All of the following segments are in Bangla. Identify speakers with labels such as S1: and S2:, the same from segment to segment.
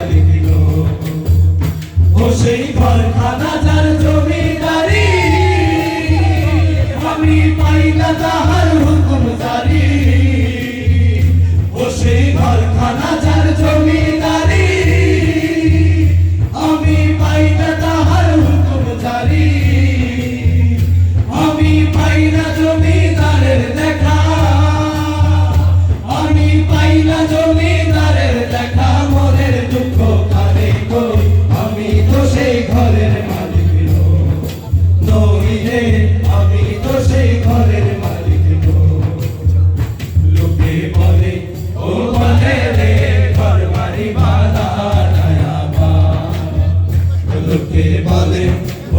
S1: লিখিলো ও সেই ঘরখানা যার জমিদারি আমি পাই না তাহার হুকুম জারি ও সেই ঘরখানা যার জমিদারি আমি পাই না তাহার হুকুম জারি আমি পাই না জমিদারের দেখা আমি পাই না জমিদারের দেখা মনের দুঃখ কারে কই আমি তো সেই ঘরের মালিক নই রে আমি তো সেই ঘরের মালিক লোকে বলে ও বলে রে ঘর বাড়ি বাঁধা নাই আমার লোকে বলে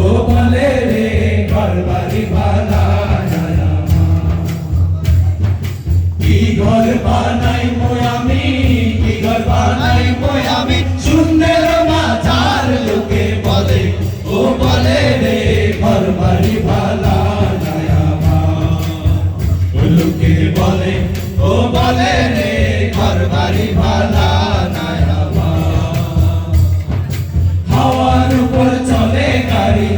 S1: ও বলে রে ঘর বাড়ি বাঁধা নাই আমার কি ঘর বানাই আমি কি ঘর বানাই আমি সুন্দর মাঝার লোকে বলে ও বলে রে ঘর বাড়ি ভালা নাই আমার লোকে বলে ও বলে রে ঘর বাড়ি ভালা নাই আমার হাওয়ার উপর চলে গাড়ি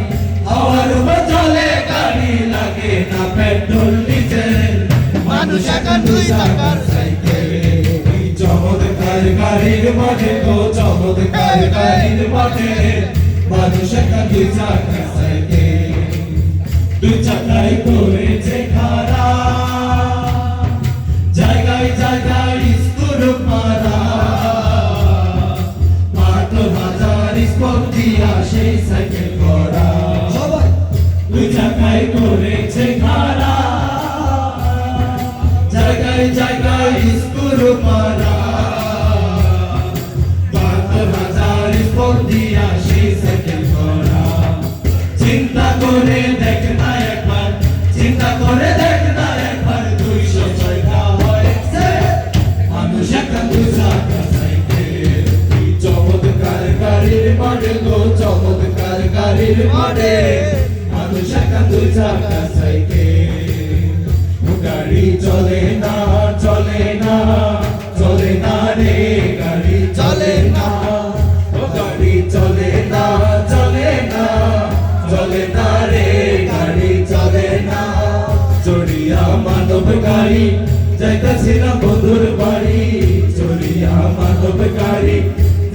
S1: হাওয়ার উপর চলে গাড়ি লাগে না পেট্রোল ডিজেল মানুষ এখন দুই চাকার সাইকেল চমৎকার গাড়ির মাঠে তো চমৎকার গাড়ির মাঠে মানুষ এখন দুই চাকার সাইকেল দুই চাকায় করেছে খারা জায়গায় জায়গায় স্কুল মারা 8,000 স্কুল দিয়া সেই সাইকেল করা দুই চাকায় করেছে খারা জায়গায় জায়গায় স্কুল মারা 8,000 স্কুল দিয়া সেই সাইকেল করা চিন্তা করে দেখ না একবার চিন্তা করে দেখ না একবার 206টা হয়েছে মানুষ এখন দুই চাকার সাইকেল চমৎকার গাড়ির মডেল গো চমৎকার গাড়ির মডেল মানুষ এখন দুই চাকার সাইকেল গাড়ি চলে না চলে না চলে না রে গাড়ি চলে না ও গাড়ি চলে না চলে না চলে না রে গাড়ি চলে না চড়িয়া মানব গাড়ি যাইতাছিলাম বন্ধুর বাড়ি চড়িয়া মানব গাড়ি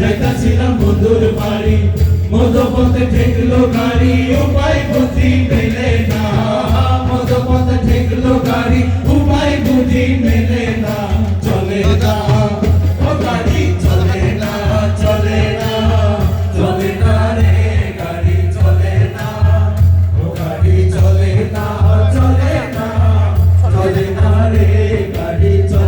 S1: যাইতাছিলাম বন্ধুর বাড়ি মধ্যপথে ঠেকলো গাড়ি উপায় বুদ্ধি পেলে না মধ্যপথে ঠেকলো গাড়ি উপায় বুদ্ধি মেলে না চলে না ও গাড়ি চলে না চলে না চলে না রে গাড়ি চলে না ও গাড়ি চলে না চলে না চলে না রে গাড়ি চলে